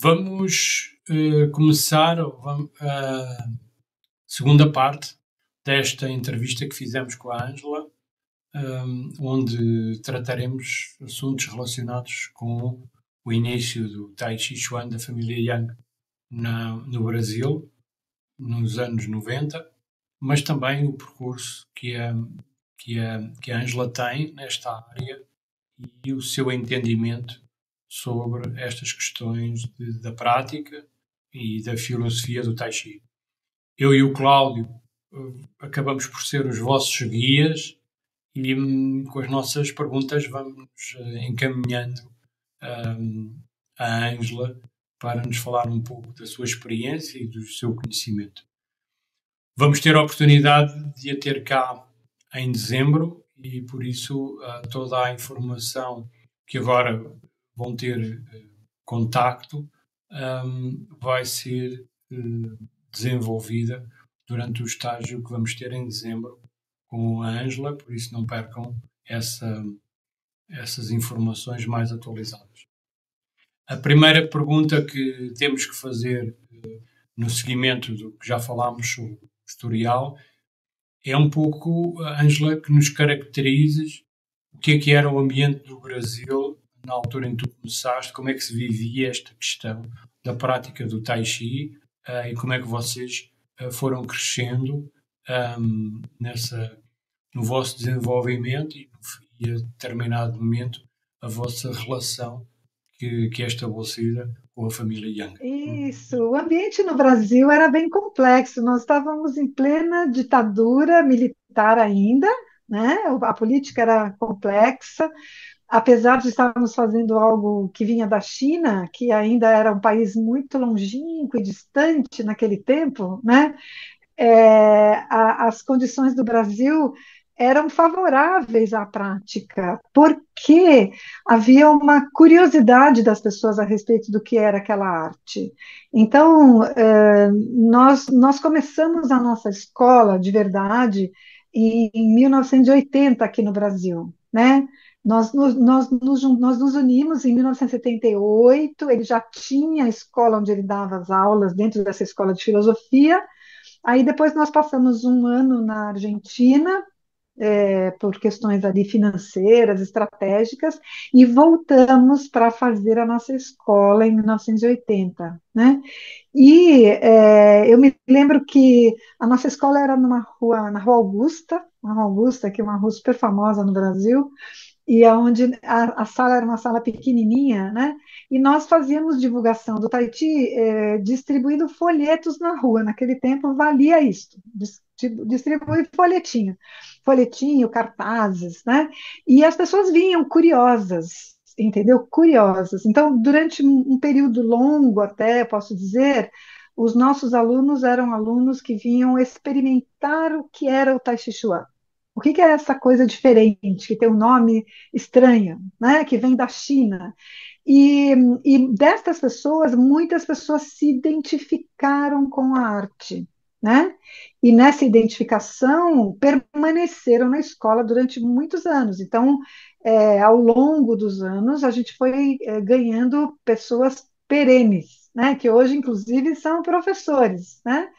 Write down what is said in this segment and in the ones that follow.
Vamos começar a segunda parte desta entrevista que fizemos com a Ângela, onde trataremos assuntos relacionados com o início do Tai Chi Chuan da família Yang no Brasil, nos anos 90, mas também o percurso que a Ângela tem nesta área e o seu entendimento sobre estas questões da prática e da filosofia do Tai Chi. Eu e o Cláudio acabamos por ser os vossos guias e com as nossas perguntas vamos encaminhando a Ângela para nos falar um pouco da sua experiência e do seu conhecimento. Vamos ter a oportunidade de a ter cá em dezembro e, por isso, toda a informação que agora vão ter contacto vai ser desenvolvida durante o estágio que vamos ter em dezembro com a Ângela, por isso não percam essas informações mais atualizadas. A primeira pergunta que temos que fazer no seguimento do que já falámos sobre o historial é um pouco, Ângela, que nos caracterizes o que era o ambiente do Brasil na altura em que tu começaste, como é que se vivia esta questão da prática do Tai Chi e como é que vocês foram crescendo no vosso desenvolvimento e a determinado momento a vossa relação que é estabelecida com a família Yang. Isso, o ambiente no Brasil era bem complexo. Nós estávamos em plena ditadura militar ainda, né? A política era complexa, apesar de estarmos fazendo algo que vinha da China, que ainda era um país muito longínquo e distante naquele tempo, né? As condições do Brasil eram favoráveis à prática, porque havia uma curiosidade das pessoas a respeito do que era aquela arte. Então, nós começamos a nossa escola de verdade em 1980 aqui no Brasil, né? Nós nos unimos em 1978, ele já tinha a escola onde ele dava as aulas, dentro dessa escola de filosofia. Aí depois nós passamos um ano na Argentina, por questões ali financeiras, estratégicas, e voltamos para fazer a nossa escola em 1980, né? E eu me lembro que a nossa escola era na Rua Augusta, que é uma rua super famosa no Brasil, e aonde a sala era uma sala pequenininha, né? E nós fazíamos divulgação do Tai Chi, distribuindo folhetos na rua. Naquele tempo valia isso, distribuir folhetinho, cartazes, né? E as pessoas vinham curiosas, entendeu? Curiosas. Então, durante um período longo, até posso dizer, os nossos alunos eram alunos que vinham experimentar o que era o Tai Chi Chuan. O que é essa coisa diferente, que tem um nome estranho, né, que vem da China? E, e destas pessoas, muitas pessoas se identificaram com a arte, né? E nessa identificação permaneceram na escola durante muitos anos. Então, ao longo dos anos, a gente foi ganhando pessoas perenes, né? Que hoje, inclusive, são professores, né?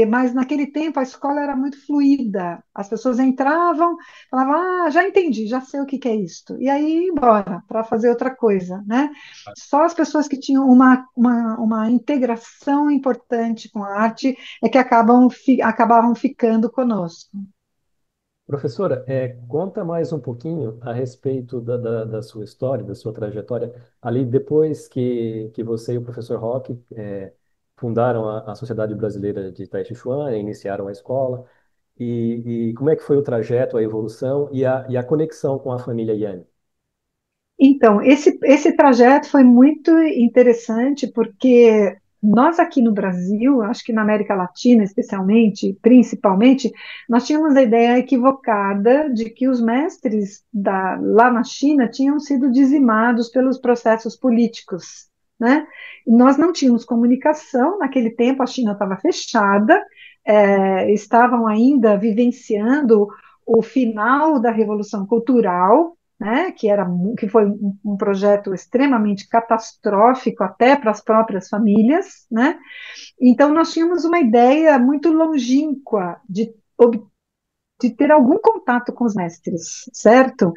Mas naquele tempo a escola era muito fluida. As pessoas entravam, falavam, já entendi, já sei o que que é isto. E aí ia embora para fazer outra coisa, né? Só as pessoas que tinham uma integração importante com a arte é que acabavam ficando conosco. Professora, conta mais um pouquinho a respeito da sua história, da sua trajetória, ali depois que você e o professor Roque fundaram a Sociedade Brasileira de Tai Chi Chuan, iniciaram a escola, e como é que foi o trajeto, a evolução e a conexão com a família Yan? Então, esse trajeto foi muito interessante porque nós aqui no Brasil, acho que na América Latina especialmente, principalmente, nós tínhamos a ideia equivocada de que os mestres lá na China tinham sido dizimados pelos processos políticos, né? E nós não tínhamos comunicação, naquele tempo a China estava fechada, estavam ainda vivenciando o final da Revolução Cultural, né, que foi um projeto extremamente catastrófico até para as próprias famílias, né? Então nós tínhamos uma ideia muito longínqua de ter algum contato com os mestres, certo?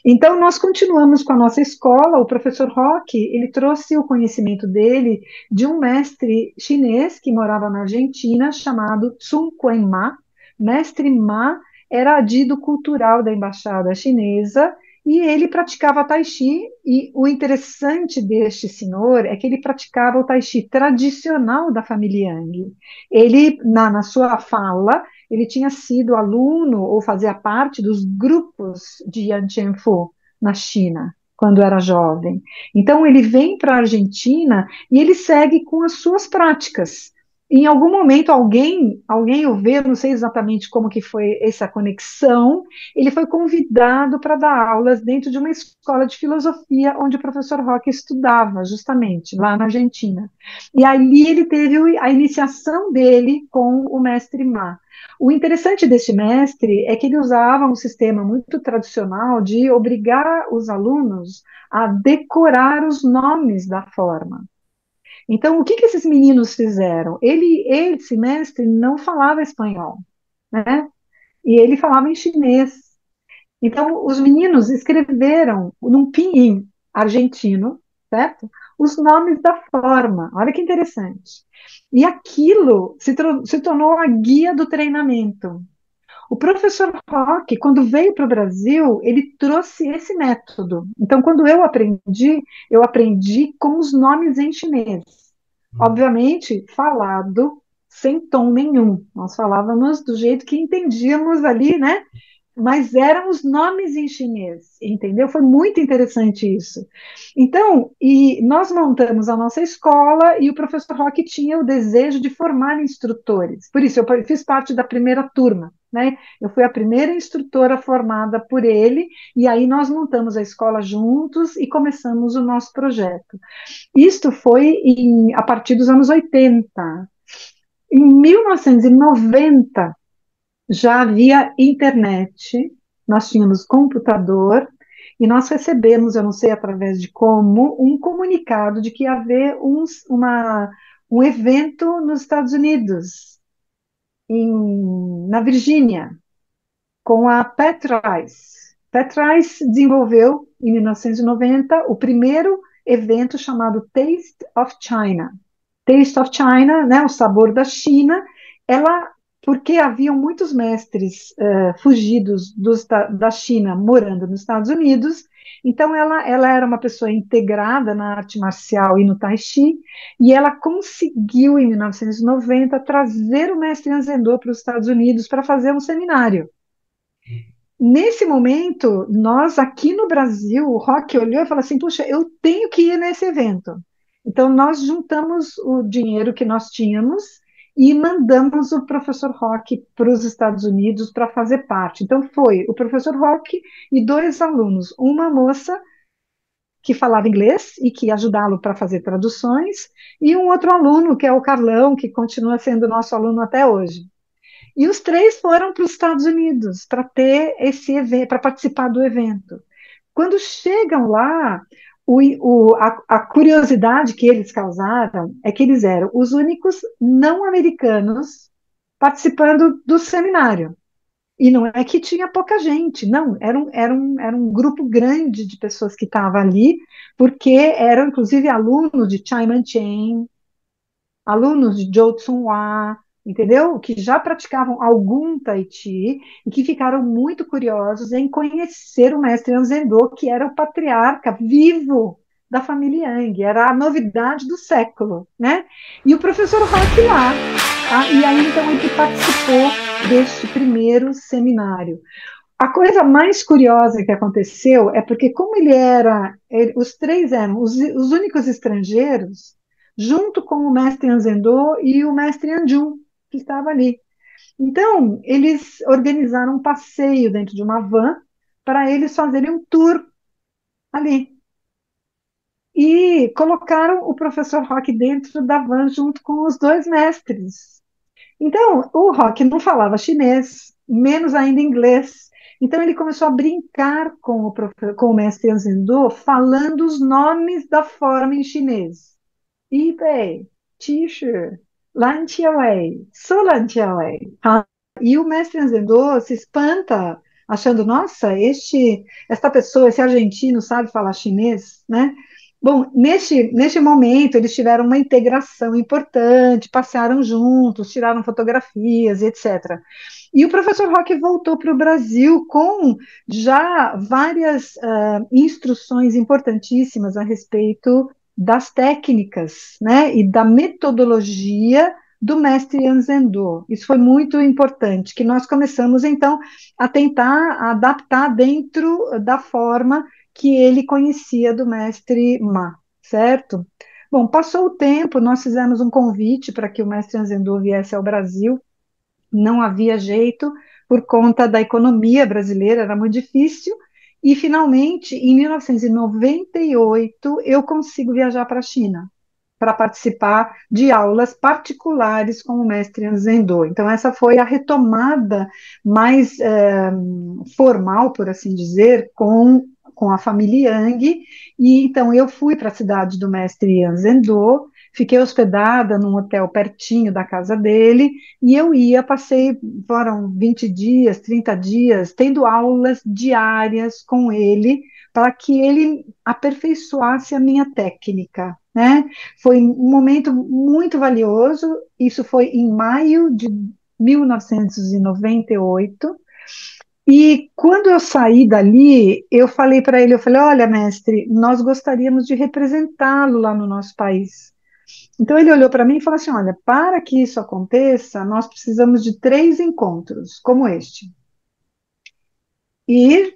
Então, nós continuamos com a nossa escola. O professor Roque, ele trouxe o conhecimento dele de um mestre chinês que morava na Argentina, chamado Sun Quan Ma. Mestre Ma era adido cultural da embaixada chinesa e ele praticava Tai Chi. E o interessante deste senhor é que ele praticava o Tai Chi tradicional da família Yang. Ele, na sua fala, ele tinha sido aluno ou fazia parte dos grupos de Yan Fu na China, quando era jovem. Então, ele vem para a Argentina e ele segue com as suas práticas. Em algum momento, alguém o vê, não sei exatamente como que foi essa conexão, ele foi convidado para dar aulas dentro de uma escola de filosofia onde o professor Roque estudava, justamente, lá na Argentina. E ali ele teve a iniciação dele com o mestre Ma. O interessante deste mestre é que ele usava um sistema muito tradicional de obrigar os alunos a decorar os nomes da forma. Então, o que esses meninos fizeram? Esse mestre não falava espanhol, né? E ele falava em chinês. Então, os meninos escreveram num pinyin argentino, certo? Os nomes da forma. Olha que interessante. E aquilo se tornou a guia do treinamento. O professor Roque, quando veio para o Brasil, ele trouxe esse método. Então, quando eu aprendi com os nomes em chinês. Obviamente, falado sem tom nenhum. Nós falávamos do jeito que entendíamos ali, né? Mas eram os nomes em chinês, entendeu? Foi muito interessante isso. Então, e nós montamos a nossa escola e o professor Roque tinha o desejo de formar instrutores. Por isso, eu fiz parte da primeira turma, né? Eu fui a primeira instrutora formada por ele e aí nós montamos a escola juntos e começamos o nosso projeto. Isto foi a partir dos anos 80. Em 1990, já havia internet, nós tínhamos computador e nós recebemos, eu não sei através de como, um comunicado de que ia haver um evento nos Estados Unidos, na Virgínia, com a Pat Rice. Pat Rice desenvolveu, em 1990, o primeiro evento chamado Taste of China. Taste of China, né, o sabor da China, porque haviam muitos mestres fugidos da China morando nos Estados Unidos, então ela era uma pessoa integrada na arte marcial e no Tai Chi, e ela conseguiu, em 1990, trazer o mestre Yan Zhendou para os Estados Unidos para fazer um seminário. Nesse momento, nós aqui no Brasil, o Roque olhou e falou assim, puxa, eu tenho que ir nesse evento. Então, nós juntamos o dinheiro que nós tínhamos e mandamos o professor Roque para os Estados Unidos para fazer parte. Então, foi o professor Roque e 2 alunos, uma moça que falava inglês e que ia ajudá-lo para fazer traduções, e um outro aluno, que é o Carlão, que continua sendo nosso aluno até hoje. E os 3 foram para os Estados Unidos para ter esse evento, para participar do evento. Quando chegam lá, a curiosidade que eles causaram é que eles eram os únicos não americanos participando do seminário. E não é que tinha pouca gente, não, era um grupo grande de pessoas que estavam ali, porque eram inclusive alunos de Chai Man-Cheng, alunos de Zhou Tsunhua, entendeu? Que já praticavam algum Tai Chi e que ficaram muito curiosos em conhecer o mestre Yan Zhendou, que era o patriarca vivo da família Yang, era a novidade do século, né? E o professor Roque lá, e aí então ele participou deste primeiro seminário. A coisa mais curiosa que aconteceu é porque como os 3 eram os únicos estrangeiros, junto com o mestre Yan Zhendou e o mestre Yan Jun, que estava ali. Então, eles organizaram um passeio dentro de uma van para eles fazerem um tour ali. E colocaram o professor Roque dentro da van junto com os 2 mestres. Então, o Roque não falava chinês, menos ainda inglês. Então ele começou a brincar com o mestre Zendô, falando os nomes da forma em chinês. Ibei, Tishu, Lantiawei, Sulantiawei. E o mestre Zendô se espanta, achando, nossa, esta pessoa, esse argentino sabe falar chinês, né? Bom, neste momento eles tiveram uma integração importante, passearam juntos, tiraram fotografias, etc. E o professor Roque voltou para o Brasil com já várias instruções importantíssimas a respeito das técnicas, né, e da metodologia do mestre Yan Zendô. Isso foi muito importante, que nós começamos, então, a tentar adaptar dentro da forma que ele conhecia do mestre Ma, certo? Bom, passou o tempo, nós fizemos um convite para que o mestre Yan Zendô viesse ao Brasil, não havia jeito por conta da economia brasileira, era muito difícil. E finalmente, em 1998, eu consigo viajar para a China para participar de aulas particulares com o mestre Zendô. Então, essa foi a retomada mais formal, por assim dizer, com a família Yang. E então eu fui para a cidade do mestre Zendô, fiquei hospedada num hotel pertinho da casa dele, e eu passei, foram 20 dias, 30 dias, tendo aulas diárias com ele, para que ele aperfeiçoasse a minha técnica, né? Foi um momento muito valioso, isso foi em maio de 1998, e quando eu saí dali, eu falei para ele, eu falei, olha, mestre, nós gostaríamos de representá-lo lá no nosso país. Então ele olhou para mim e falou assim: olha, para que isso aconteça, nós precisamos de 3 encontros, como este. E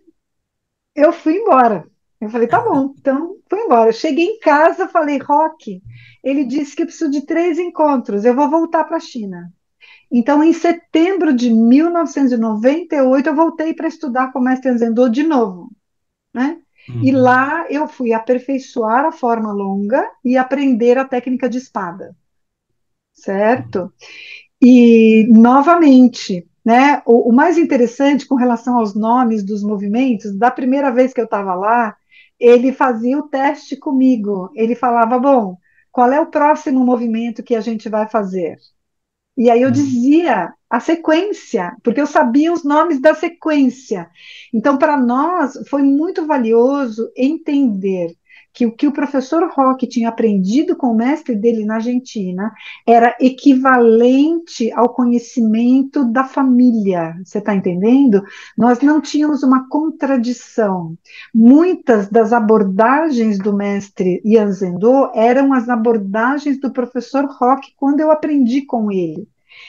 eu fui embora. Eu falei, tá bom, então fui embora. Eu cheguei em casa, falei, Roque, ele disse que eu preciso de 3 encontros, eu vou voltar para a China. Então, em setembro de 1998, eu voltei para estudar com o mestre Zendô de novo, né? E Uhum. lá eu fui aperfeiçoar a forma longa e aprender a técnica de espada, certo? E, novamente, né, o mais interessante com relação aos nomes dos movimentos, da primeira vez que eu estava lá, ele fazia o teste comigo. Ele falava: bom, qual é o próximo movimento que a gente vai fazer? E aí eu Uhum. dizia a sequência, porque eu sabia os nomes da sequência. Então, para nós, foi muito valioso entender que o professor Roque tinha aprendido com o mestre dele na Argentina era equivalente ao conhecimento da família. Você está entendendo? Nós não tínhamos uma contradição. Muitas das abordagens do mestre Ian Zendô eram as abordagens do professor Roque quando eu aprendi com ele.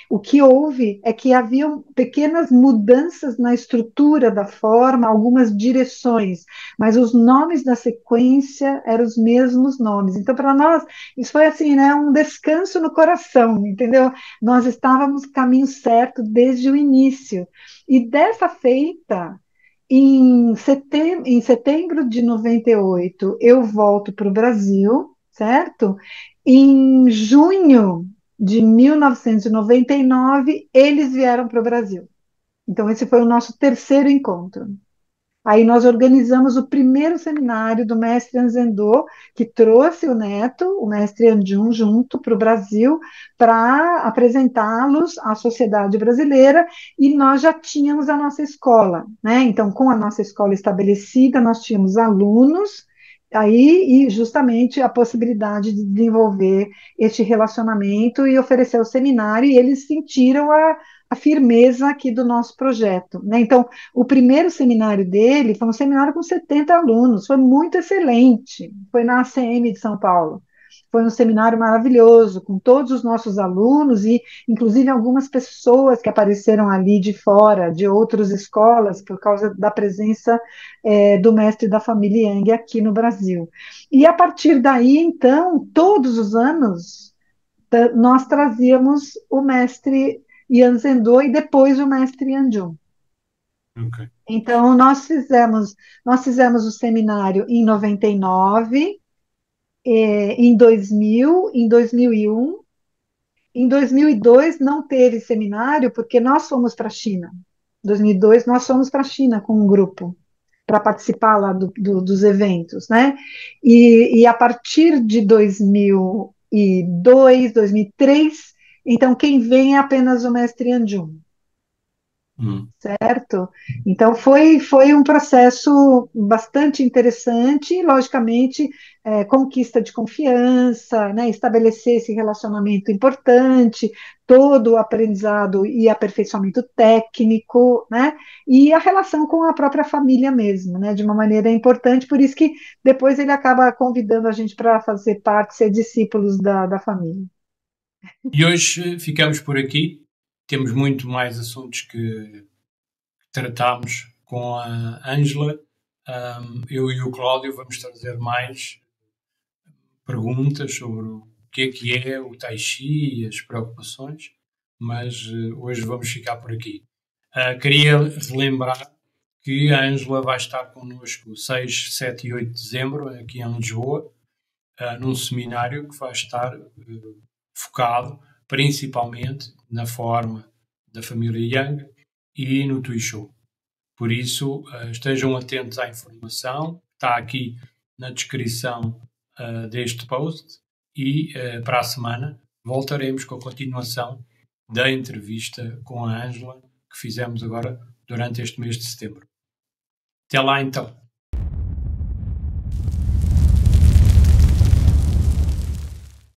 O que houve é que haviam pequenas mudanças na estrutura da forma, algumas direções, mas os nomes da sequência eram os mesmos nomes. Então, para nós, isso foi assim, né, um descanso no coração, entendeu? Nós estávamos no caminho certo desde o início. E dessa feita, em setembro de 98, eu volto para o Brasil, certo? Em junho de 1999, eles vieram para o Brasil. Então, esse foi o nosso terceiro encontro. Aí nós organizamos o primeiro seminário do mestre Anzendô, que trouxe o neto, o mestre Anjum, junto para o Brasil, para apresentá-los à sociedade brasileira, e nós já tínhamos a nossa escola, né? Então, com a nossa escola estabelecida, nós tínhamos alunos, aí, e justamente a possibilidade de desenvolver este relacionamento e oferecer o seminário, e eles sentiram a firmeza aqui do nosso projeto, né? Então, o primeiro seminário dele foi um seminário com 70 alunos, foi muito excelente, foi na ACM de São Paulo. Foi um seminário maravilhoso, com todos os nossos alunos e, inclusive, algumas pessoas que apareceram ali de fora, de outras escolas, por causa da presença do mestre da família Yang aqui no Brasil. E a partir daí, então, todos os anos, nós trazíamos o mestre Yan Zendô e depois o mestre Yanjun. Ok. Então, nós fizemos o seminário em 99, em 2000, em 2001. Em 2002 não teve seminário porque nós fomos para a China. 2002, nós fomos para a China com um grupo para participar lá dos eventos, né? E a partir de 2002, 2003, então quem vem é apenas o mestre Anjum. Certo? Então foi um processo bastante interessante, logicamente, conquista de confiança, né, estabelecer esse relacionamento importante, todo o aprendizado e aperfeiçoamento técnico, né, e a relação com a própria família mesmo, né, de uma maneira importante, por isso que depois ele acaba convidando a gente para fazer parte, ser discípulos da família. E hoje ficamos por aqui. Temos muito mais assuntos que tratámos com a Ângela. Eu e o Cláudio vamos trazer mais perguntas sobre o que é o Tai Chi e as preocupações, mas hoje vamos ficar por aqui. Queria relembrar que a Ângela vai estar connosco 6, 7 e 8 de dezembro aqui em Lisboa, num seminário que vai estar focado principalmente na forma da família Yang e no Tui Shou. Por isso, estejam atentos à informação, está aqui na descrição deste post e para a semana voltaremos com a continuação da entrevista com a Ângela que fizemos agora durante este mês de setembro. Até lá então!